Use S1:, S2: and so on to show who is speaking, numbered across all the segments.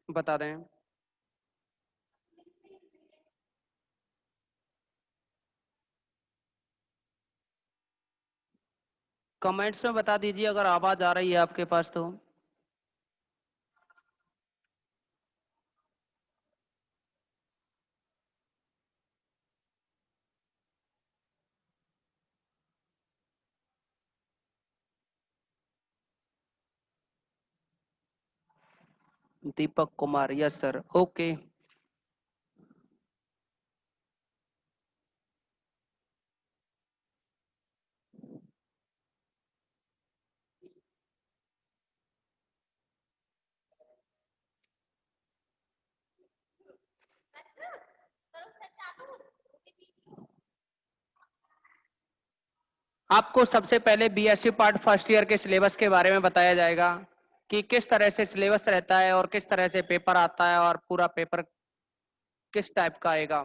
S1: बता दें। कमेंट्स में बता दीजिए अगर आवाज आ रही है आपके पास तो। Deepak Kumar, yes sir, okay. आपको सबसे पहले बीएससी पार्ट फर्स्ट ईयर के सिलेबस के बारे में बताया जाएगा कि किस तरह से सिलेबस रहता है और किस तरह से पेपर आता है और पूरा पेपर किस टाइप का आएगा।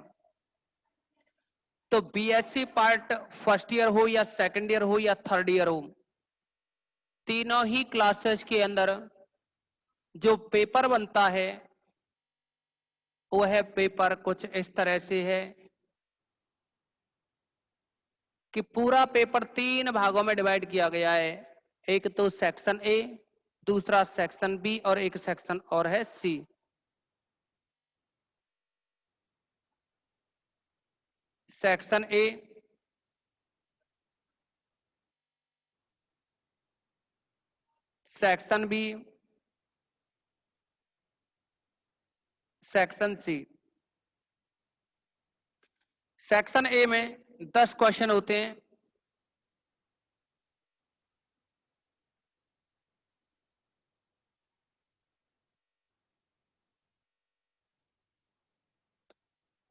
S1: तो बीएससी पार्ट फर्स्ट ईयर हो या सेकंड ईयर हो या थर्ड ईयर हो, तीनों ही क्लासेस के अंदर जो पेपर बनता है वह पेपर कुछ इस तरह से है कि पूरा पेपर 3 भागों में डिवाइड किया गया है। एक तो सेक्शन ए, दूसरा सेक्शन बी और एक सेक्शन और है C. Section A, section B, section C. Section A में 10 क्वेश्चन होते हैं।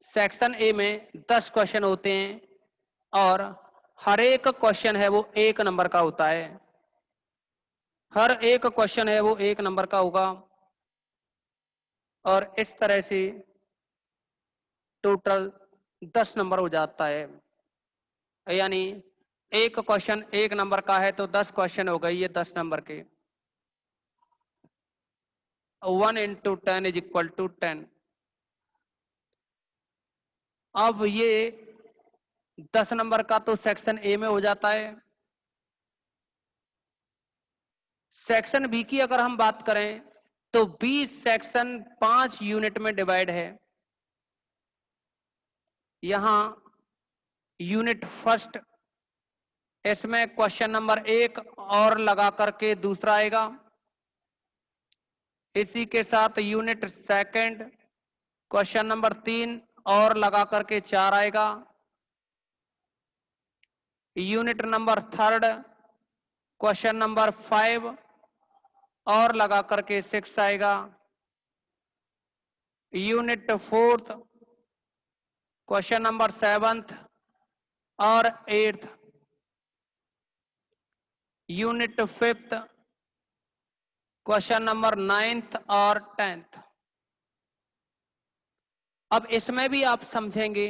S1: सेक्शन ए में 10 क्वेश्चन होते हैं और हर एक क्वेश्चन है वो 1 नंबर का होता है। हर एक क्वेश्चन है वो 1 नंबर का होगा और इस तरह से टोटल 10 नंबर हो जाता है। यानी एक क्वेश्चन 1 नंबर का है तो 10 क्वेश्चन हो गए ये 10 नंबर के। 1 into 10 is equal to 10। अब ये 10 नंबर का तो सेक्शन ए में हो जाता है। सेक्शन बी की अगर हम बात करें तो बी सेक्शन 5 यूनिट में डिवाइड है। यहां यूनिट फर्स्ट, इसमें क्वेश्चन नंबर 1 और लगा करके दूसरा आएगा। इसी के साथ यूनिट सेकंड, क्वेश्चन नंबर 3 और लगा करके 4 आएगा। Unit number third, question number 5 और लगा करके 6 आएगा। यूनिट फोर्थ, क्वेश्चन नंबर 7 और 8। यूनिट फिफ्थ, क्वेश्चन नंबर 9 और 10। अब इसमें भी आप समझेंगे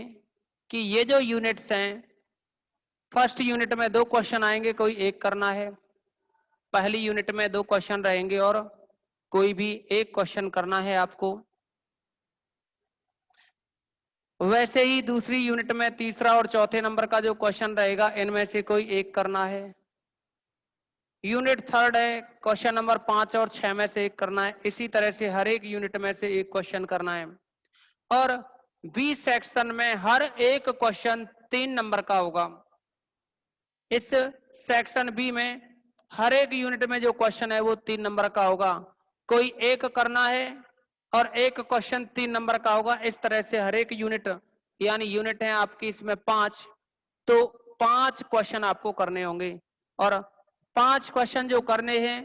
S1: कि ये जो यूनिट्स हैं, फर्स्ट यूनिट में 2 क्वेश्चन आएंगे, कोई एक करना है। पहली यूनिट में 2 क्वेश्चन रहेंगे और कोई भी एक क्वेश्चन करना है आपको। वैसे ही दूसरी यूनिट में तीसरा और चौथे नंबर का जो क्वेश्चन रहेगा इनमें से कोई एक करना है। यूनिट थर्ड है, क्वेश्चन नंबर 5 और 6 में से एक करना है। इसी तरह से हर एक यूनिट में से एक क्वेश्चन करना है। और बी सेक्शन में हर एक क्वेश्चन 3 नंबर का होगा। इस सेक्शन बी में हर एक यूनिट में जो क्वेश्चन है वो 3 नंबर का होगा। कोई एक करना है और एक क्वेश्चन 3 नंबर का होगा। इस तरह से हर एक यूनिट, यानी यूनिट है आपकी इसमें 5, तो 5 क्वेश्चन आपको करने होंगे। और 5 क्वेश्चन जो करने हैं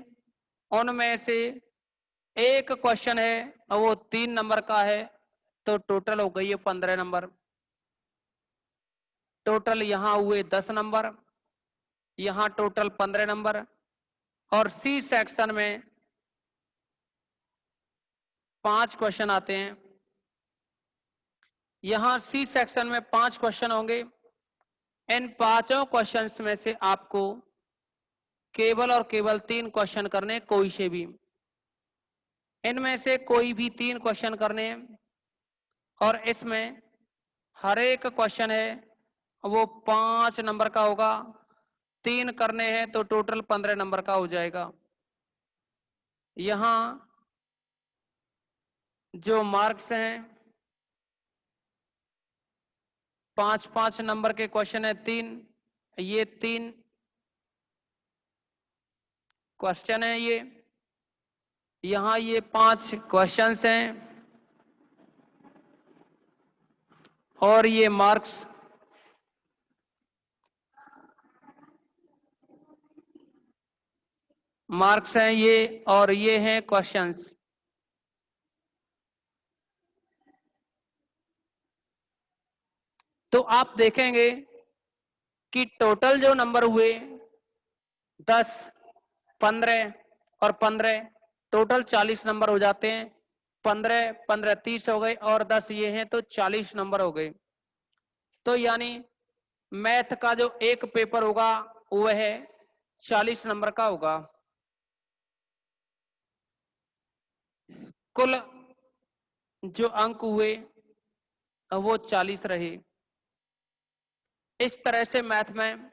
S1: उनमें से एक क्वेश्चन है और वो 3 नंबर का है, तो टोटल हो गई है 15 नंबर। टोटल यहां हुए 10 नंबर, यहां टोटल 15 नंबर। और सी सेक्शन में 5 क्वेश्चन आते हैं। यहां सी सेक्शन में 5 क्वेश्चन होंगे। इन पांचों क्वेश्चंस में से आपको केवल और केवल 3 क्वेश्चन करने, कोई से भी। इनमें से कोई भी 3 क्वेश्चन करने हैं और इसमें हर एक क्वेश्चन है वो 5 नंबर का होगा। 3 करने हैं तो टोटल 15 नंबर का हो जाएगा। यहां जो मार्क्स हैं 5-5 नंबर के क्वेश्चन है 3, ये 3 क्वेश्चन है। ये यहां ये 5 क्वेश्चंस हैं और ये मार्क्स हैं ये, और ये हैं क्वेश्चंस। तो आप देखेंगे कि टोटल जो नंबर हुए 10, 15 और 15, टोटल 40 नंबर हो जाते हैं। 15, 15 30 हो गए और 10 ये हैं तो 40 नंबर हो गए। तो यानी मैथ का जो एक पेपर होगा वह 40 नंबर का होगा। कुल जो अंक हुए वो 40 रहे। इस तरह से मैथ में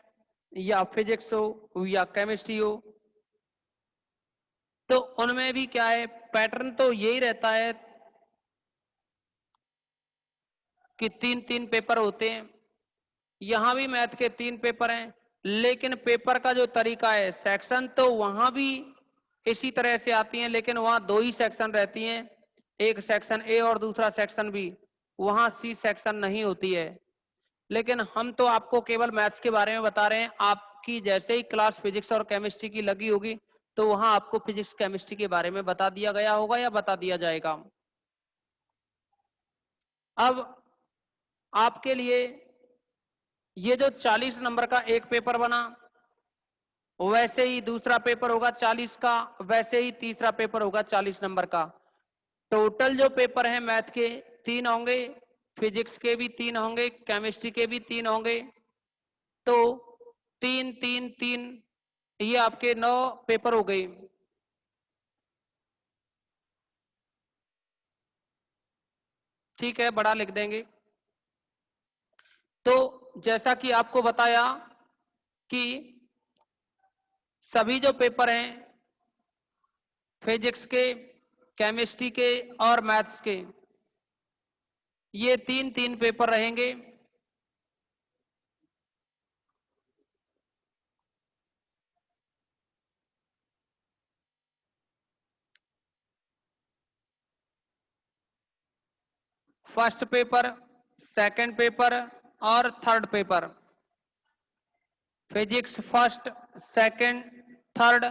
S1: या फिजिक्स हो या केमिस्ट्री हो तो उनमें भी क्या है, पैटर्न तो यही रहता है कि 3-3 पेपर होते हैं। यहां भी मैथ के 3 पेपर हैं, लेकिन पेपर का जो तरीका है, सेक्शन तो वहां भी इसी तरह से आती हैं, लेकिन वहां 2 ही सेक्शन रहती हैं, एक सेक्शन ए और दूसरा सेक्शन बी। वहां सी सेक्शन नहीं होती है। लेकिन हम तो आपको केवल मैथ्स के बारे में बता रहे हैं। आपकी जैसे ही क्लास फिजिक्स और केमिस्ट्री की लगी होगी तो वहां आपको फिजिक्स केमिस्ट्री के बारे में बता दिया गया होगा या बता दिया जाएगा। अब आपके लिए ये जो 40 नंबर का एक पेपर बना, वैसे ही दूसरा पेपर होगा 40 का, वैसे ही तीसरा पेपर होगा 40 नंबर का। टोटल जो पेपर है मैथ के 3 होंगे, फिजिक्स के भी 3 होंगे, केमिस्ट्री के भी 3 होंगे। तो 3-3-3 ये आपके 9 पेपर हो गए। ठीक है, बड़ा लिख देंगे। तो जैसा कि आपको बताया कि सभी जो पेपर हैं फिजिक्स के, केमिस्ट्री के और मैथ्स के, ये 3-3 पेपर रहेंगे। फर्स्ट पेपर, सेकंड पेपर और third paper. Physics first, second, third,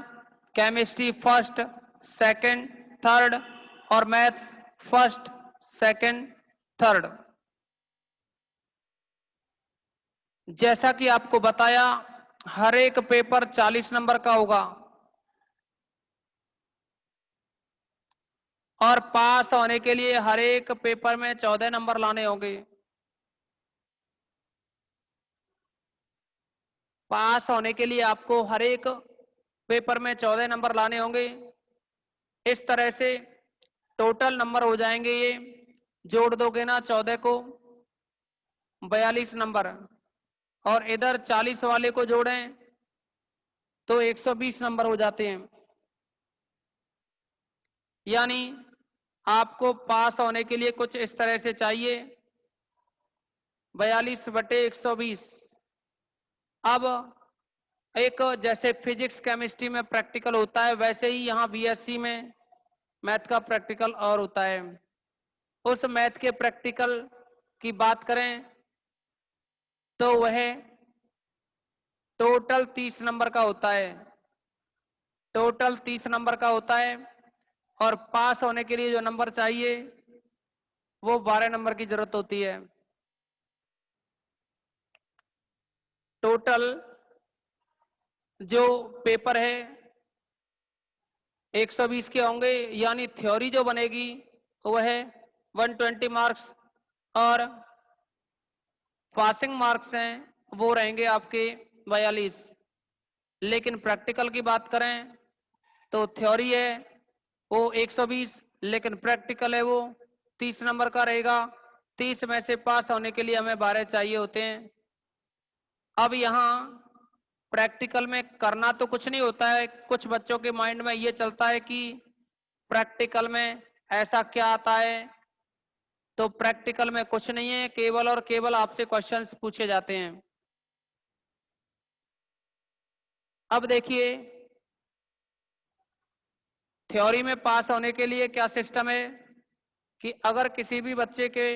S1: chemistry first, second, third और मैथ्स फर्स्ट, सेकंड, थर्ड। जैसा कि आपको बताया हर एक पेपर 40 नंबर का होगा और पास होने के लिए हर एक पेपर में 14 नंबर लाने होंगे। पास होने के लिए आपको हर एक पेपर में 14 नंबर लाने होंगे। इस तरह से टोटल नंबर हो जाएंगे, ये जोड़ दोगे ना 14 को 42 नंबर, और इधर 40 वाले को जोड़ें तो 120 नंबर हो जाते हैं। यानी आपको पास होने के लिए कुछ इस तरह से चाहिए 42/120। अब एक जैसे फिजिक्स केमिस्ट्री में प्रैक्टिकल होता है वैसे ही यहाँ बीएससी में मैथ का प्रैक्टिकल और होता है। उस मैथ के प्रैक्टिकल की बात करें तो वह टोटल 30 नंबर का होता है। टोटल 30 नंबर का होता है और पास होने के लिए जो नंबर चाहिए वो 12 नंबर की जरूरत होती है। टोटल जो पेपर है 120 के होंगे, यानी थ्योरी जो बनेगी वह 120 मार्क्स और पासिंग मार्क्स हैं वो रहेंगे आपके 42। लेकिन प्रैक्टिकल की बात करें तो थ्योरी है वो 120 लेकिन प्रैक्टिकल है वो 30 नंबर का रहेगा। 30 में से पास होने के लिए हमें 12 चाहिए होते हैं। अब यहाँ प्रैक्टिकल में करना तो कुछ नहीं होता है, कुछ बच्चों के माइंड में ये चलता है कि प्रैक्टिकल में ऐसा क्या आता है, तो प्रैक्टिकल में कुछ नहीं है, केवल और केवल आपसे क्वेश्चंस पूछे जाते हैं। अब देखिए थ्योरी में पास होने के लिए क्या सिस्टम है कि अगर किसी भी बच्चे के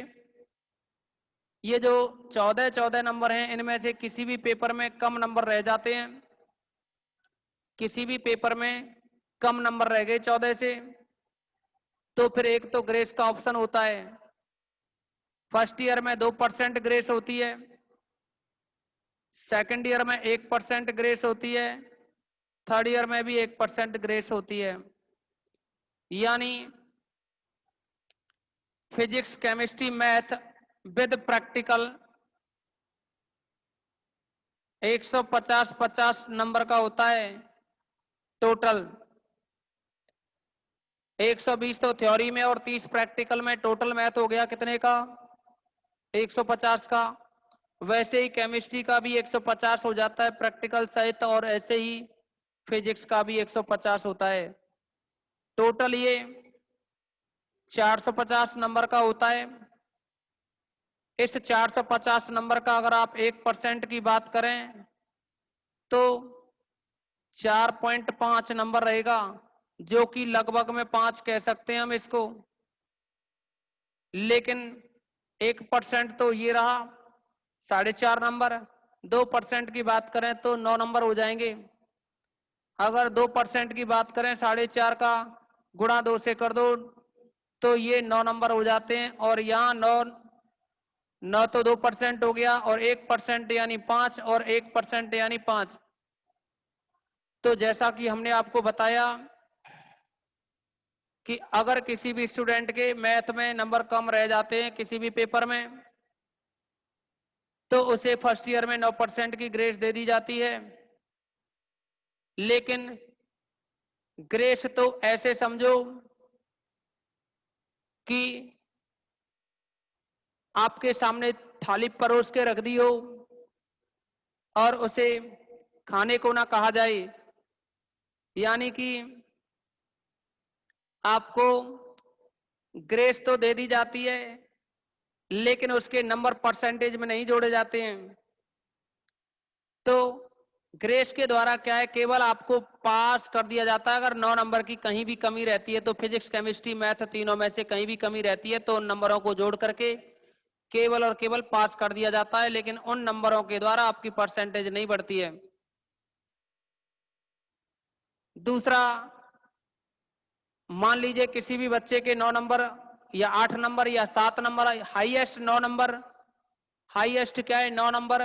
S1: ये जो 14 नंबर हैं इनमें से किसी भी पेपर में कम नंबर रह जाते हैं, किसी भी पेपर में कम नंबर रह गए 14 से, तो फिर एक तो ग्रेस का ऑप्शन होता है। फर्स्ट ईयर में 2% ग्रेस होती है, सेकंड ईयर में 1% ग्रेस होती है, थर्ड ईयर में भी 1% ग्रेस होती है। यानी physics chemistry math with practical 150 number का होता है टोटल। 120 तो थ्योरी में और 30 प्रैक्टिकल में, टोटल मैथ हो गया कितने का 150 का। वैसे ही केमिस्ट्री का भी 150 हो जाता है प्रैक्टिकल सहित, और ऐसे ही फिजिक्स का भी 150 होता है। टोटल ये 450 नंबर का होता है। इस 450 नंबर का अगर आप 1% की बात करें तो 4.5 नंबर रहेगा, जो कि लगभग में 5 कह सकते हैं हम इसको। लेकिन 1% तो ये रहा 4.5 नंबर, 2% की बात करें तो 9 नंबर हो जाएंगे। अगर 2% की बात करें 4.5 का गुणा 2 से कर दो तो ये 9 नंबर हो जाते हैं। और यहाँ 9 तो 2% हो गया, और 1% यानी 5, और 1% यानी 5। तो जैसा कि हमने आपको बताया कि अगर किसी भी स्टूडेंट के मैथ में नंबर कम रह जाते हैं किसी भी पेपर में, तो उसे फर्स्ट ईयर में 9% की ग्रेस दे दी जाती है। लेकिन ग्रेस तो ऐसे समझो कि आपके सामने थाली परोस के रख दी हो और उसे खाने को ना कहा जाए, यानी कि आपको ग्रेस तो दे दी जाती है लेकिन उसके नंबर परसेंटेज में नहीं जोड़े जाते हैं। तो ग्रेस के द्वारा क्या है, केवल आपको पास कर दिया जाता है। अगर 9 नंबर की कहीं भी कमी रहती है, तो फिजिक्स केमिस्ट्री मैथ तीनों में से कहीं भी कमी रहती है तो उन नंबरों को जोड़ करके केवल और केवल पास कर दिया जाता है, लेकिन उन नंबरों के द्वारा आपकी परसेंटेज नहीं बढ़ती है। दूसरा, मान लीजिए किसी भी बच्चे के 9 नंबर या 8 नंबर या 7 नंबर, हाईएस्ट 9 नंबर, हाईएस्ट क्या है 9 नंबर,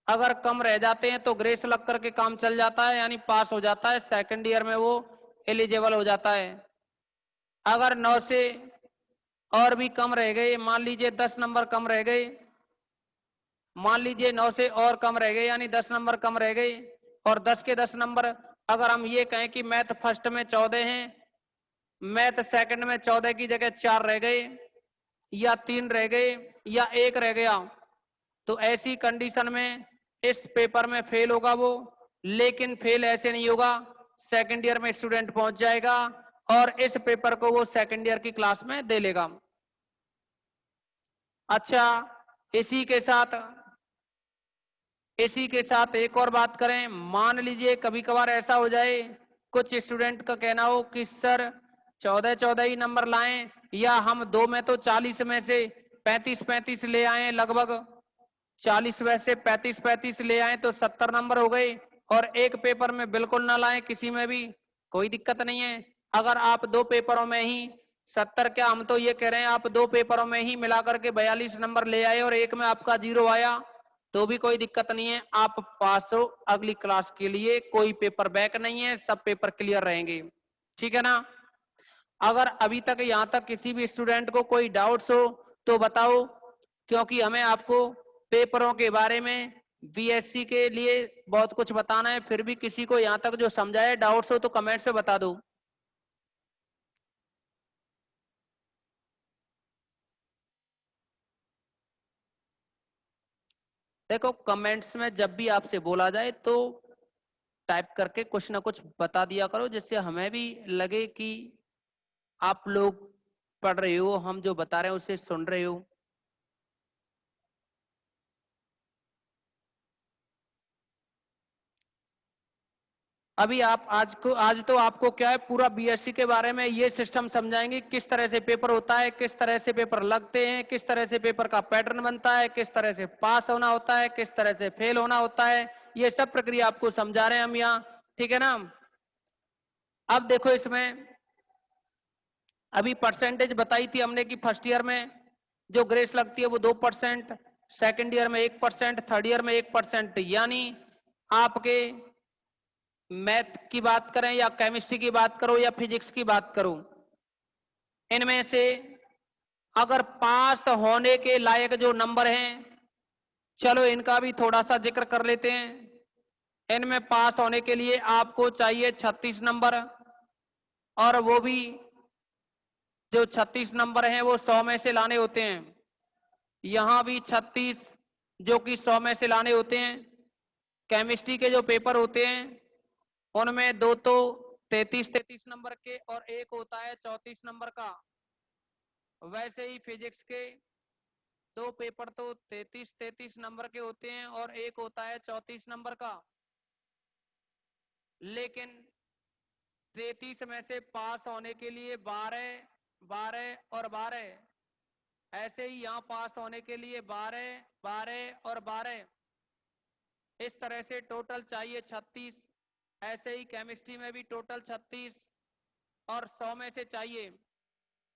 S1: अगर कम रह जाते हैं तो ग्रेस लग करके काम चल जाता है, यानी पास हो जाता है। सेकंड ईयर में वो एलिजिबल हो जाता है। अगर 9 से और भी कम रह गए, मान लीजिए 10 नंबर कम रह गए, मान लीजिए 9 से और कम रह गए यानी 10 नंबर कम रह गए, और 10 के 10 नंबर, अगर हम ये कहें कि मैथ फर्स्ट में 14 हैं, मैथ सेकंड में 14 की जगह 4 रह गए या 3 रह गए या 1 रह गया, तो ऐसी कंडीशन में इस पेपर में फेल होगा वो। लेकिन फेल ऐसे नहीं होगा, सेकंड ईयर में स्टूडेंट पहुंच जाएगा और इस पेपर को वो सेकंड ईयर की क्लास में दे लेगा। अच्छा, इसी के साथ एक और बात करें। मान लीजिए कभी कभार ऐसा हो जाए, कुछ स्टूडेंट का कहना हो कि सर 14 ही नंबर लाएं, या हम 2 में तो 40 में से 35 ले आए, लगभग 40 में से 35 ले आए तो 70 नंबर हो गए, और एक पेपर में बिल्कुल ना लाएं, किसी में भी कोई दिक्कत नहीं है। अगर आप 2 पेपरों में ही 70, क्या हम तो ये कह रहे हैं आप 2 पेपरों में ही मिलाकर के 42 नंबर ले आए और एक में आपका 0 आया, तो भी कोई दिक्कत नहीं है, आप पास हो। अगली क्लास के लिए कोई पेपर बैक नहीं है, सब पेपर क्लियर रहेंगे। ठीक है ना। अगर अभी तक यहां तक किसी भी स्टूडेंट को कोई डाउट्स हो तो बताओ, क्योंकि हमें आपको पेपरों के बारे में बीएससी के लिए बहुत कुछ बताना है। फिर भी किसी को यहां तक जो समझाए डाउट्स हो तो कमेंट से बता दो। देखो कमेंट्स में जब भी आपसे बोला जाए तो टाइप करके कुछ ना कुछ बता दिया करो, जिससे हमें भी लगे कि आप लोग पढ़ रहे हो, हम जो बता रहे हैं उसे सुन रहे हो। अभी आप आज तो आपको क्या है, पूरा बीएससी के बारे में ये सिस्टम समझाएंगे, किस तरह से पेपर होता है, किस तरह से पेपर लगते हैं, किस तरह से पेपर का पैटर्न बनता है, किस तरह से पास होना होता है, किस तरह से फेल होना होता है। ये सब प्रक्रिया आपको समझा रहे हैं हम यहाँ, ठीक है ना। अब देखो इसमें अभी परसेंटेज बताई थी हमने कि फर्स्ट ईयर में जो ग्रेस लगती है वो 2%, सेकेंड ईयर में 1%, थर्ड ईयर में 1%। यानी आपके मैथ की बात करें या केमिस्ट्री की बात करो या फिजिक्स की बात करो, इनमें से अगर पास होने के लायक जो नंबर हैं, चलो इनका भी थोड़ा सा जिक्र कर लेते हैं। इनमें पास होने के लिए आपको चाहिए 36 नंबर, और वो भी जो 36 नंबर हैं वो 100 में से लाने होते हैं। यहां भी 36 जो कि 100 में से लाने होते हैं। केमिस्ट्री के जो पेपर होते हैं उनमें दो तो 33 नंबर के और एक होता है 34 नंबर का। वैसे ही फिजिक्स के दो पेपर तो 33 नंबर के होते हैं और एक होता है 34 नंबर का। लेकिन 33 में से पास होने के लिए 12, 12 और 12, ऐसे ही यहां पास होने के लिए 12, 12 और 12, इस तरह से टोटल चाहिए 36। ऐसे ही केमिस्ट्री में भी टोटल 36 और 100 में से चाहिए।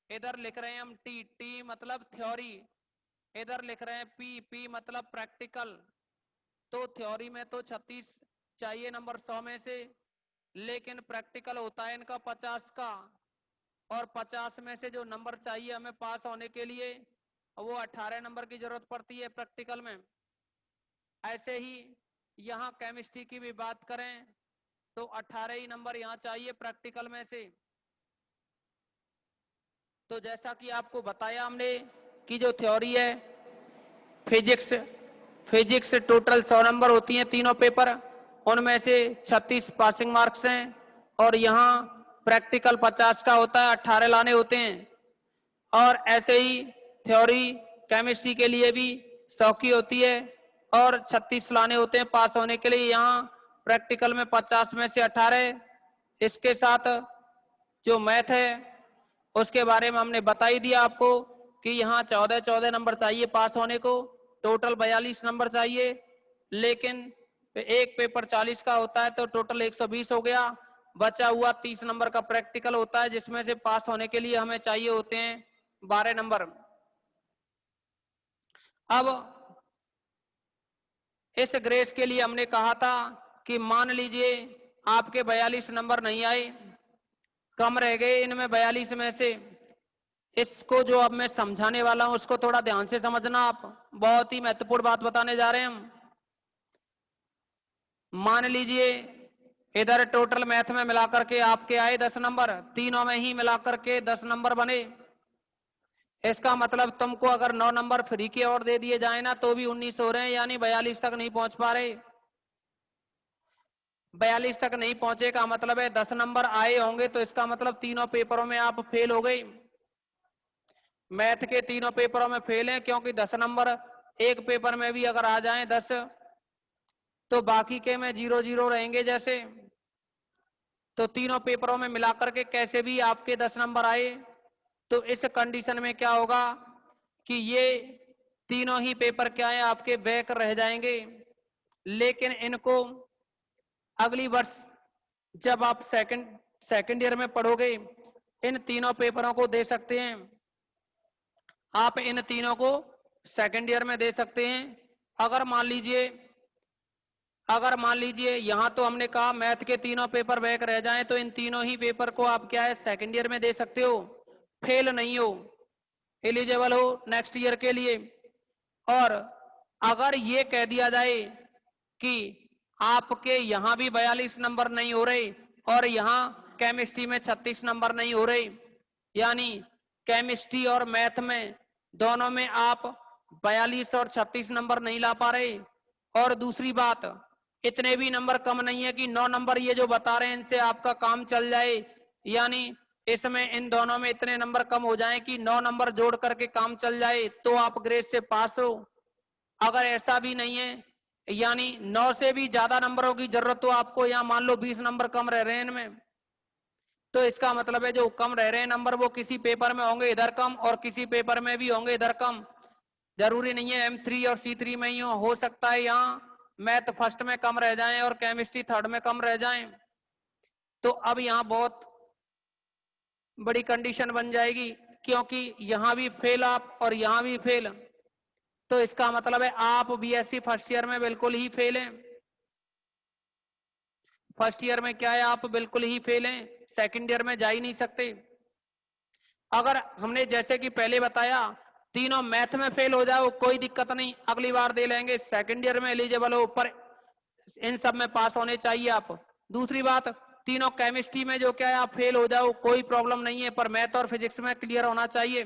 S1: इधर लिख रहे हैं हम टी, टी मतलब थ्योरी, इधर लिख रहे हैं पी, पी मतलब प्रैक्टिकल। तो थ्योरी में तो 36 चाहिए नंबर 100 में से, लेकिन प्रैक्टिकल होता है इनका 50 का, और 50 में से जो नंबर चाहिए हमें पास होने के लिए वो 18 नंबर की जरूरत पड़ती है प्रैक्टिकल में। ऐसे ही यहाँ केमिस्ट्री की भी बात करें तो 18 ही नंबर यहाँ चाहिए प्रैक्टिकल में से। तो जैसा कि आपको बताया हमने कि जो थ्योरी है फिजिक्स, फिजिक्स टोटल 100 नंबर होती हैं तीनों पेपर, उनमें से 36 पासिंग मार्क्स हैं, और यहाँ प्रैक्टिकल 50 का होता है, 18 लाने होते हैं। और ऐसे ही थ्योरी केमिस्ट्री के लिए भी 100 की होती है और 36 लाने होते हैं पास होने के लिए। यहाँ प्रैक्टिकल में 50 में से 18। इसके साथ जो मैथ है उसके बारे में हमने बता ही दिया आपको कि यहाँ 14 नंबर चाहिए पास होने को, टोटल 42 नंबर चाहिए। लेकिन एक पेपर 40 का होता है तो टोटल 120 हो गया। बचा हुआ 30 नंबर का प्रैक्टिकल होता है, जिसमें से पास होने के लिए हमें चाहिए होते हैं 12 नंबर। अब इस ग्रेस के लिए हमने कहा था कि मान लीजिए आपके 42 नंबर नहीं आए, कम रह गए इनमें 42 में से। इसको जो अब मैं समझाने वाला हूं उसको थोड़ा ध्यान से समझना आप, बहुत ही महत्वपूर्ण बात बताने जा रहे हैं हम। मान लीजिए इधर टोटल मैथ में मिलाकर के आपके आए 10 नंबर, तीनों में ही मिलाकर के 10 नंबर बने। इसका मतलब तुमको अगर 9 नंबर फ्री के और दे दिए जाए ना तो भी 19 हो रहे हैं, यानी 42 तक नहीं पहुंच पा रहे। 42 तक नहीं पहुंचे का मतलब है 10 नंबर आए होंगे, तो इसका मतलब तीनों पेपरों में आप फेल हो गए। मैथ के तीनों पेपरों में फेल हैं, क्योंकि 10 नंबर एक पेपर में भी अगर आ जाएं 10, तो बाकी के में 0 0 रहेंगे जैसे। तो तीनों पेपरों में मिलाकर के कैसे भी आपके 10 नंबर आए, तो इस कंडीशन में क्या होगा कि ये तीनों ही पेपर क्या है आपके बैक रह जाएंगे। लेकिन इनको अगली वर्ष जब आप सेकंड ईयर में पढ़ोगे इन तीनों पेपरों को दे सकते हैं। आप इन तीनों को सेकंड ईयर में दे सकते हैं। अगर मान लीजिए यहां तो हमने कहा मैथ के तीनों पेपर बैक रह जाएं, तो इन तीनों ही पेपर को आप क्या है सेकंड ईयर में दे सकते हो, फेल नहीं हो, एलिजिबल हो नेक्स्ट ईयर के लिए। और अगर ये कह दिया जाए कि आपके यहां भी 42 नंबर नहीं हो रहे और यहां केमिस्ट्री में 36 नंबर नहीं हो रहे, यानी केमिस्ट्री और मैथ में दोनों में आप 42 और 36 नंबर नहीं ला पा रहे, और दूसरी बात, इतने भी नंबर कम नहीं है कि 9 नंबर ये जो बता रहे हैं इनसे आपका काम चल जाए, यानी इसमें इन दोनों में इतने नंबर कम हो जाएं कि 9 नंबर जोड़ करके काम चल जाए तो आप ग्रेड से पास हो। अगर ऐसा भी नहीं है, यानी 9 से भी ज्यादा नंबरों की जरूरत हो आपको, या मान लो 20 नंबर कम रह रहे हैं इनमें, तो इसका मतलब है जो कम रह रहे हैं नंबर वो किसी पेपर में होंगे इधर कम और किसी पेपर में भी होंगे इधर कम। जरूरी नहीं है M3 और C3 में ही हो सकता है यहाँ मैथ फर्स्ट में कम रह जाएं और केमिस्ट्री थर्ड में कम रह जाएं। तो अब यहाँ बहुत बड़ी कंडीशन बन जाएगी, क्योंकि यहाँ भी फेल आप और यहाँ भी फेल, तो इसका मतलब है आप BSc फर्स्ट ईयर में बिल्कुल ही फेल हैं। फर्स्ट ईयर में क्या है, आप बिल्कुल ही फेल हैं, सेकंड ईयर में जा ही नहीं सकते। अगर हमने जैसे कि पहले बताया तीनों मैथ में फेल हो जाओ कोई दिक्कत नहीं, अगली बार दे लेंगे, सेकंड ईयर में एलिजिबल हो, पर इन सब में पास होने चाहिए आप। दूसरी बात, तीनों केमिस्ट्री में जो क्या है आप फेल हो जाओ कोई प्रॉब्लम नहीं है, पर मैथ और फिजिक्स में क्लियर होना चाहिए।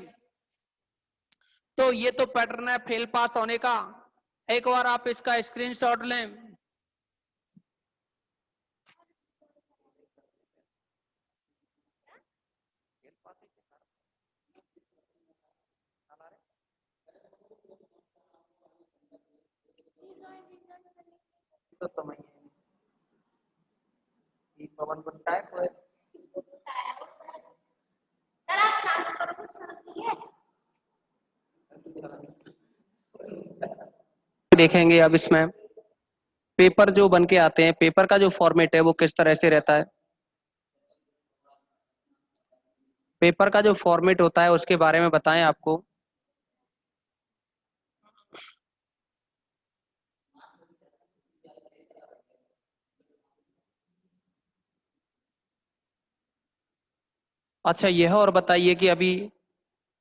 S1: तो ये तो पैटर्न है फेल पास होने का। एक बार आप इसका स्क्रीनशॉट लें। तो तुम्हें ये पवन बनता है कोई देखेंगे। अब इसमें पेपर जो बन के आते हैं, पेपर का जो फॉर्मेट है वो किस तरह से रहता है, पेपर का जो फॉर्मेट होता है उसके बारे में बताएं आपको। अच्छा, यह और बताइए कि अभी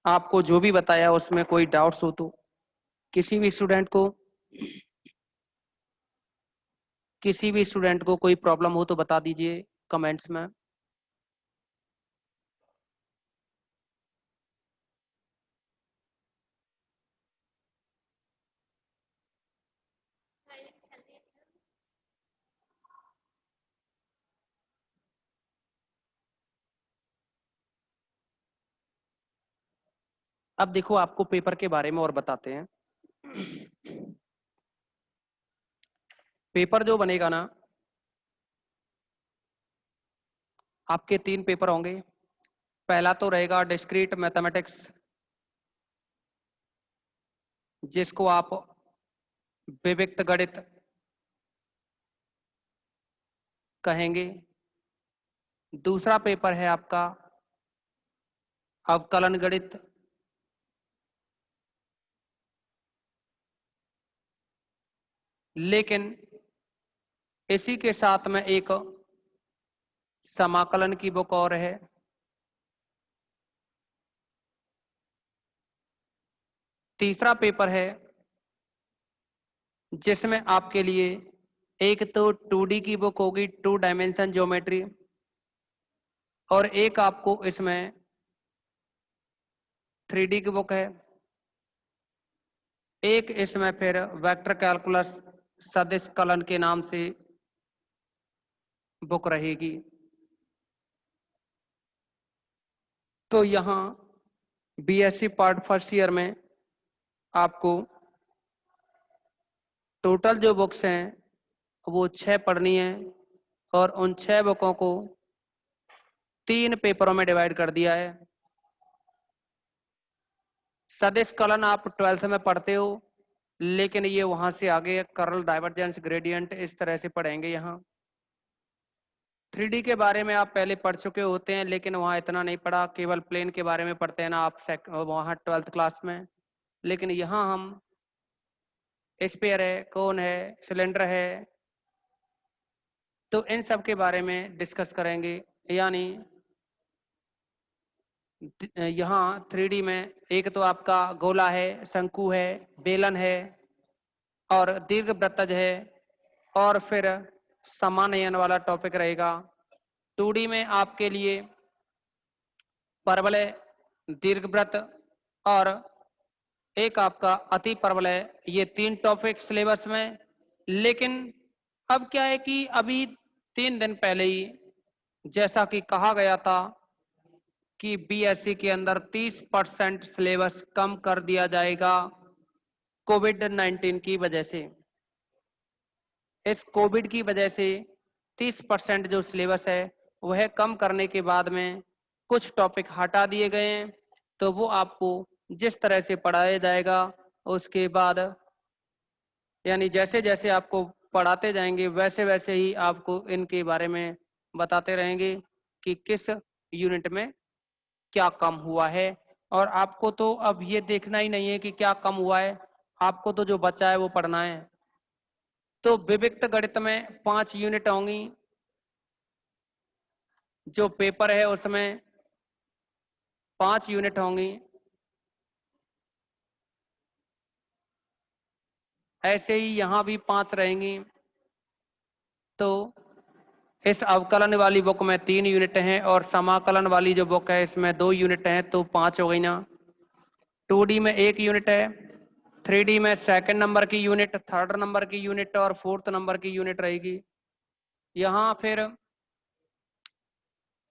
S1: आपको जो भी बताया उसमें कोई डाउट्स हो तो किसी भी स्टूडेंट को, किसी भी स्टूडेंट को कोई प्रॉब्लम हो तो बता दीजिए कमेंट्स में। अब देखो आपको पेपर के बारे में और बताते हैं। पेपर जो बनेगा ना, आपके 3 पेपर होंगे। पहला तो रहेगा डिस्क्रीट मैथमेटिक्स, जिसको आप विविक्त गणित कहेंगे। दूसरा पेपर है आपका अवकलन गणित, लेकिन इसी के साथ में एक समाकलन की बुक और है। तीसरा पेपर है जिसमें आपके लिए एक तो 2D की बुक होगी, 2 डायमेंशन ज्योमेट्री, और एक आपको इसमें 3D की बुक है। एक इसमें फिर वेक्टर कैलकुलस सदिश कलन के नाम से बुक रहेगी। तो यहाँ BSc पार्ट फर्स्ट ईयर में आपको टोटल जो बुक्स हैं वो 6 पढ़नी है, और उन 6 बुकों को 3 पेपरों में डिवाइड कर दिया है। सदिश कलन आप 12th में पढ़ते हो, लेकिन ये वहां से आगे कर्ल, डाइवर्जेंस, ग्रेडियंट इस तरह से पढ़ेंगे। यहाँ 3D के बारे में आप पहले पढ़ चुके होते हैं, लेकिन वहां इतना नहीं पढ़ा, केवल प्लेन के बारे में पढ़ते हैं ना आप वहां 12th क्लास में। लेकिन यहाँ हम स्फीयर है, कोन है, सिलेंडर है, तो इन सब के बारे में डिस्कस करेंगे। यानी यहाँ 3D में एक तो आपका गोला है, शंकु है, बेलन है और दीर्घवृत्तज है, और फिर समानयन वाला टॉपिक रहेगा। 2D में आपके लिए परवलय, दीर्घवृत्त और एक आपका अति परवलय, ये 3 टॉपिक सिलेबस में। लेकिन अब क्या है कि अभी 3 दिन पहले ही जैसा कि कहा गया था कि बीएससी के अंदर 30% सिलेबस कम कर दिया जाएगा कोविड-19 की वजह से। इस कोविड की वजह से 30% जो सिलेबस है वह कम करने के बाद में कुछ टॉपिक हटा दिए गए हैं, तो वो आपको जिस तरह से पढ़ाया जाएगा उसके बाद यानी जैसे जैसे आपको पढ़ाते जाएंगे वैसे वैसे ही आपको इनके बारे में बताते रहेंगे कि किस यूनिट में क्या कम हुआ है। और आपको तो अब ये देखना ही नहीं है कि क्या कम हुआ है, आपको तो जो बचा है वो पढ़ना है। तो विविक्त गणित में 5 यूनिट होंगी, जो पेपर है उसमें 5 यूनिट होंगी। ऐसे ही यहाँ भी 5 रहेंगी। तो इस अवकलन वाली बुक में 3 यूनिट हैं और समाकलन वाली जो बुक है इसमें 2 यूनिट हैं, तो 5 हो गई ना। 2D में 1 यूनिट है, 3D में सेकंड नंबर की यूनिट, थर्ड नंबर की यूनिट और फोर्थ नंबर की यूनिट रहेगी। यहाँ फिर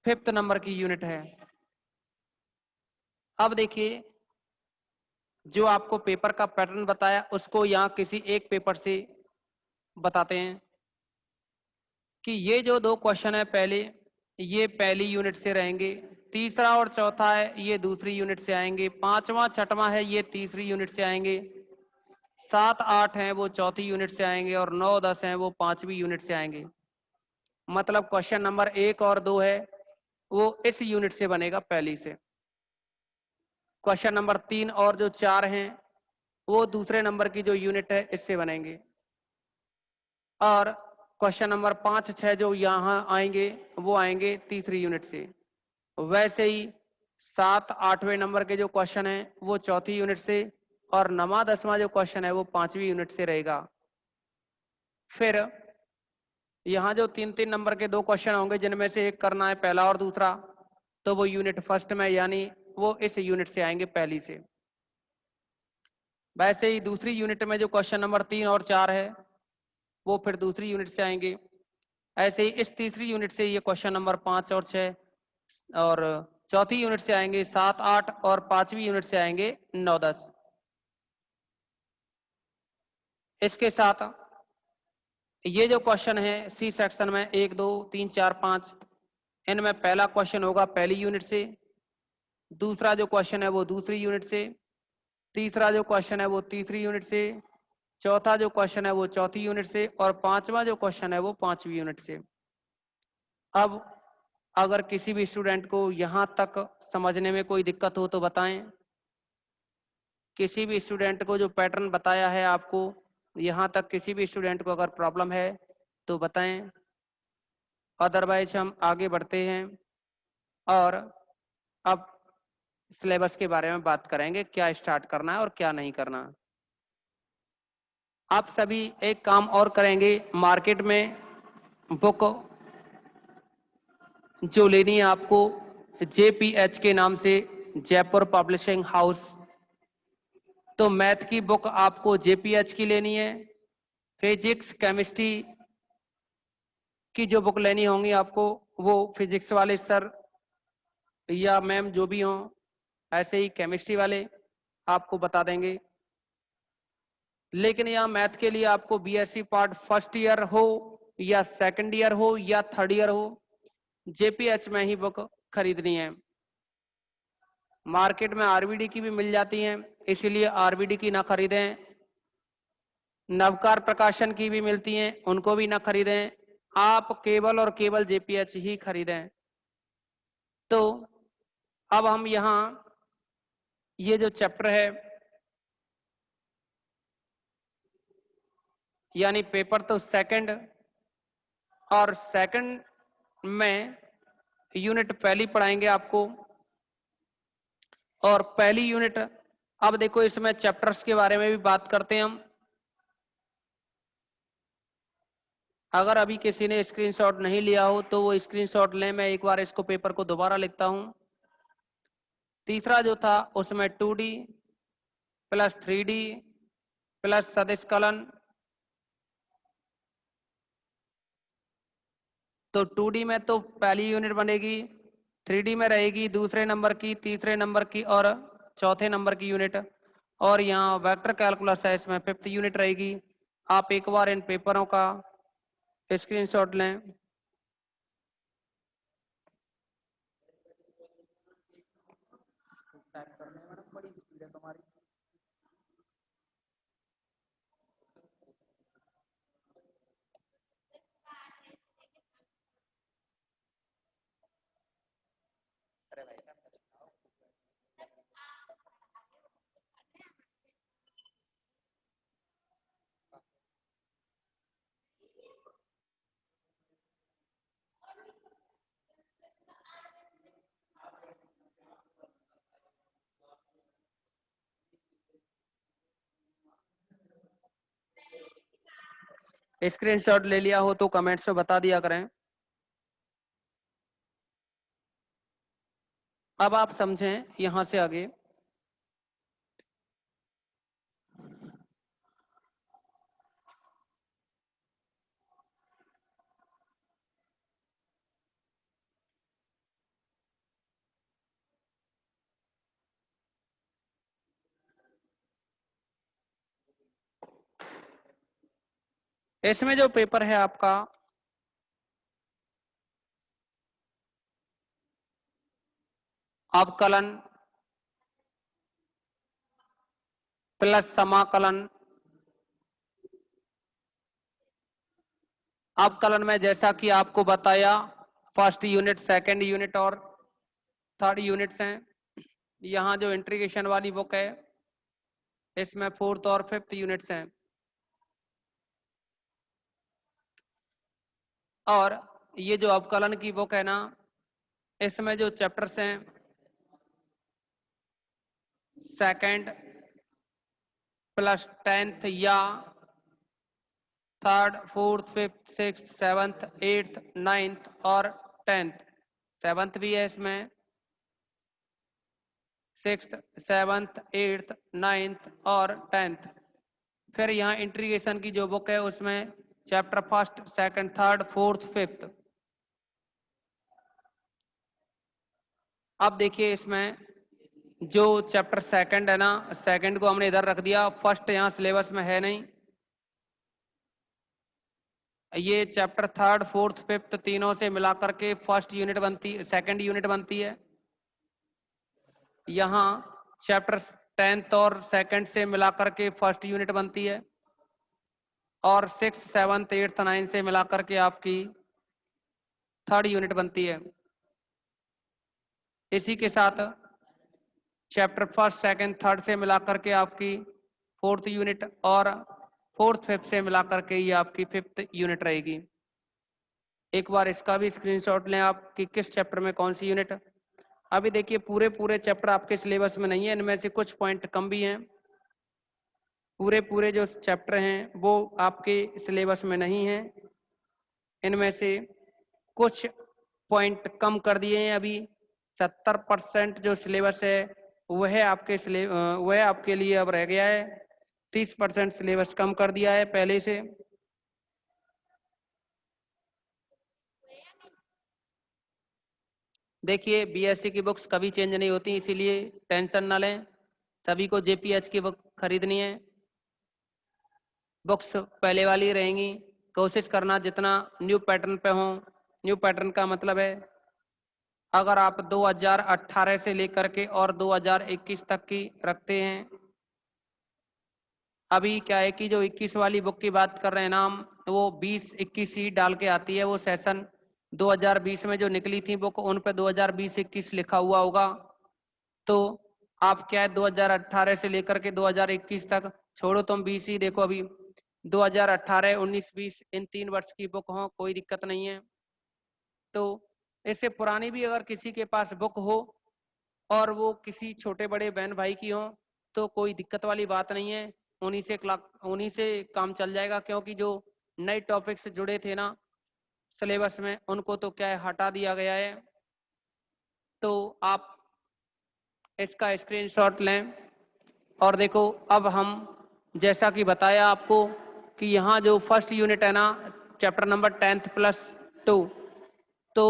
S1: 5th नंबर की यूनिट है। अब देखिए, जो आपको पेपर का पैटर्न बताया उसको यहाँ किसी एक पेपर से बताते हैं कि ये जो 2 क्वेश्चन है पहले, ये पहली यूनिट से रहेंगे। तीसरा और चौथा है ये दूसरी यूनिट से आएंगे। पांचवा छठवां है ये तीसरी यूनिट से आएंगे। 7 8 हैं वो चौथी यूनिट से आएंगे और 9 10 हैं वो पांचवी यूनिट से आएंगे। मतलब क्वेश्चन नंबर 1 और 2 है वो इस यूनिट से बनेगा पहली से। क्वेश्चन नंबर 3 और जो 4 हैं वो दूसरे नंबर की जो यूनिट है इससे बनेंगे। और क्वेश्चन नंबर 5 6 जो यहाँ आएंगे वो आएंगे तीसरी यूनिट से। वैसे ही 7 8वें नंबर के जो क्वेश्चन है वो चौथी यूनिट से और 9वां 10वां जो क्वेश्चन है वो पांचवी यूनिट से रहेगा। फिर यहाँ जो 3 3 नंबर के 2 क्वेश्चन होंगे जिनमें से एक करना है पहला और दूसरा, तो वो यूनिट फर्स्ट में यानी वो इस यूनिट से आएंगे पहली से। वैसे ही दूसरी यूनिट में जो क्वेश्चन नंबर 3 और 4 है वो फिर दूसरी यूनिट से आएंगे। ऐसे ही इस तीसरी यूनिट से ये क्वेश्चन नंबर 5 और 6 और चौथी यूनिट से आएंगे 7 8 और पांचवी यूनिट से आएंगे 9 10। इसके साथ ये जो क्वेश्चन है सी सेक्शन में 1 2 3 4 5, इनमें पहला क्वेश्चन होगा पहली यूनिट से, दूसरा जो क्वेश्चन है वो दूसरी यूनिट से, तीसरा जो क्वेश्चन है वो तीसरी यूनिट से, चौथा जो क्वेश्चन है वो चौथी यूनिट से और पांचवा जो क्वेश्चन है वो पांचवी यूनिट से। अब अगर किसी भी स्टूडेंट को यहां तक समझने में कोई दिक्कत हो तो बताएं। किसी भी स्टूडेंट को जो पैटर्न बताया है आपको यहां तक किसी भी स्टूडेंट को अगर प्रॉब्लम है तो बताएं, अदरवाइज हम आगे बढ़ते हैं और अब सिलेबस के बारे में बात करेंगे, क्या स्टार्ट करना है और क्या नहीं करना। आप सभी एक काम और करेंगे, मार्केट में बुक जो लेनी है आपको JPH के नाम से, जयपुर पब्लिशिंग हाउस। तो मैथ की बुक आपको JPH की लेनी है। फिजिक्स केमिस्ट्री की जो बुक लेनी होंगी आपको वो फिजिक्स वाले सर या मैम जो भी हों, ऐसे ही केमिस्ट्री वाले आपको बता देंगे। लेकिन यहाँ मैथ के लिए आपको BSc पार्ट फर्स्ट ईयर हो या सेकंड ईयर हो या थर्ड ईयर हो, JPH में ही बुक खरीदनी है। मार्केट में RVD की भी मिल जाती हैं, इसीलिए RVD की ना खरीदें। नवकार प्रकाशन की भी मिलती हैं, उनको भी ना खरीदें। आप केवल और केवल JPH ही खरीदें। तो अब हम यहाँ ये जो चैप्टर है यानी पेपर तो सेकंड और सेकंड में यूनिट पहली पढ़ाएंगे आपको। और पहली यूनिट, अब देखो इसमें चैप्टर्स के बारे में भी बात करते हैं हम। अगर अभी किसी ने स्क्रीनशॉट नहीं लिया हो तो वो स्क्रीनशॉट लें, मैं एक बार इसको पेपर को दोबारा लिखता हूं। तीसरा जो था उसमें 2D प्लस 3D प्लस सदिश कलन तो 2D में तो पहली यूनिट बनेगी, 3D में रहेगी दूसरे नंबर की, तीसरे नंबर की और चौथे नंबर की यूनिट, और यहाँ वेक्टर कैलकुलस है, इसमें 5th यूनिट रहेगी। आप एक बार इन पेपरों का स्क्रीनशॉट लें। स्क्रीनशॉट ले लिया हो तो कमेंट्स में बता दिया करें। अब आप समझें यहां से आगे। इसमें जो पेपर है आपका अवकलन प्लस समाकलन। अवकलन में जैसा कि आपको बताया फर्स्ट यूनिट, सेकंड यूनिट और थर्ड यूनिट्स हैं। यहाँ जो इंटीग्रेशन वाली बुक है इसमें 4th और 5th यूनिट्स हैं। और ये जो अवकलन की बुक है ना, इसमें जो चैप्टर्स हैं सेकंड प्लस 10th या 3rd 4th 5th 6th 7th 8th 9th और 10th, 7th भी है इसमें, 6th 7th 8th 9th और 10th। फिर यहाँ इंटीग्रेशन की जो बुक है उसमें chapter first, second, third, fourth, 5th। अब देखिए इसमें जो चैप्टर सेकंड है ना, सेकंड को हमने इधर रख दिया, फर्स्ट यहाँ सिलेबस में है नहीं। ये चैप्टर थर्ड, फोर्थ, 5th तीनों से मिलाकर के फर्स्ट यूनिट बनती, सेकंड यूनिट बनती है। यहाँ चैप्टर 10th और सेकंड से मिलाकर के फर्स्ट यूनिट बनती है, और 6th 7th 8th 9th से मिलाकर के आपकी थर्ड यूनिट बनती है। इसी के साथ चैप्टर फर्स्ट, सेकंड, थर्ड से मिलाकर के आपकी 4th यूनिट, और 4th 5th से मिलाकर के ये आपकी 5th यूनिट रहेगी। एक बार इसका भी स्क्रीनशॉट लें आप कि किस चैप्टर में कौन सी यूनिट। अभी देखिए पूरे चैप्टर आपके सिलेबस में नहीं है, इनमें से कुछ पॉइंट कम भी हैं। पूरे जो चैप्टर हैं वो आपके सिलेबस में नहीं है, इनमें से कुछ पॉइंट कम कर दिए हैं। अभी 70% जो सिलेबस है वह आपके लिए अब रह गया है, 30% सिलेबस कम कर दिया है पहले से। देखिए बीएससी की बुक्स कभी चेंज नहीं होती, इसीलिए टेंशन ना लें। सभी को जेपीएच की बुक खरीदनी है, बुक्स पहले वाली रहेंगी। कोशिश करना जितना न्यू पैटर्न पे हो। न्यू पैटर्न का मतलब है अगर आप 2018 से लेकर के और 2021 तक की रखते हैं। अभी क्या है कि जो 21 वाली बुक की बात कर रहे हैं ना हम, वो 20-21 ही डाल के आती है। वो सेशन 2020 में जो निकली थी बुक, उन पे 2020-21 लिखा हुआ होगा। तो आप क्या है 2018 से लेकर के 2021 तक छोड़ो, तुम 20 ही देखो। अभी 2018, 19, 20 इन 3 वर्ष की बुक हो, कोई दिक्कत नहीं है। तो इससे पुरानी भी अगर किसी के पास बुक हो और वो किसी छोटे बड़े बहन भाई की हो तो कोई दिक्कत वाली बात नहीं है, उन्हीं से काम चल जाएगा। क्योंकि जो नए टॉपिक से जुड़े थे ना सिलेबस में, उनको तो क्या है हटा दिया गया है। तो आप इसका स्क्रीनशॉट लें और देखो। अब हम जैसा कि बताया आपको कि यहाँ जो फर्स्ट यूनिट है ना, चैप्टर नंबर 10th +2, तो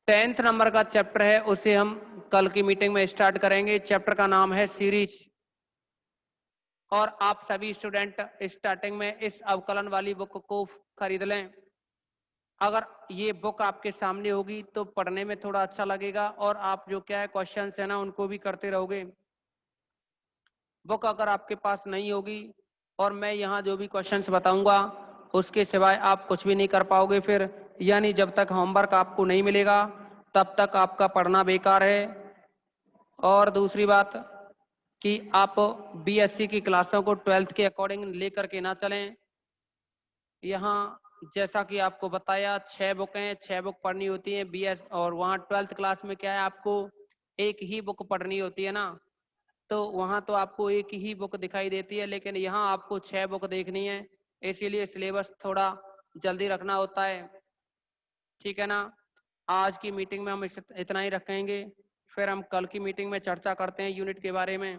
S1: 10th नंबर का चैप्टर है, उसे हम कल की मीटिंग में स्टार्ट करेंगे। चैप्टर का नाम है सीरीज। और आप सभी स्टूडेंट स्टार्टिंग में इस अवकलन वाली बुक को खरीद लें। अगर ये बुक आपके सामने होगी तो पढ़ने में थोड़ा अच्छा लगेगा, और आप जो क्या है क्वेश्चन है ना उनको भी करते रहोगे। बुक अगर आपके पास नहीं होगी और मैं यहाँ जो भी क्वेश्चंस बताऊंगा उसके सिवाय आप कुछ भी नहीं कर पाओगे फिर, यानी जब तक होमवर्क आपको नहीं मिलेगा तब तक आपका पढ़ना बेकार है। और दूसरी बात कि आप बीएससी की क्लासों को 12th के अकॉर्डिंग लेकर के ना चलें। यहाँ जैसा कि आपको बताया 6 बुक हैं, 6 बुक पढ़नी होती है बीएस, और वहाँ 12th क्लास में क्या है आपको एक ही बुक पढ़नी होती है ना, तो वहाँ तो आपको एक ही बुक दिखाई देती है, लेकिन यहाँ आपको 6 बुक देखनी है, इसीलिए सिलेबस थोड़ा जल्दी रखना होता है। ठीक है ना। आज की मीटिंग में हम इतना ही रखेंगे, फिर हम कल की मीटिंग में चर्चा करते हैं यूनिट के बारे में।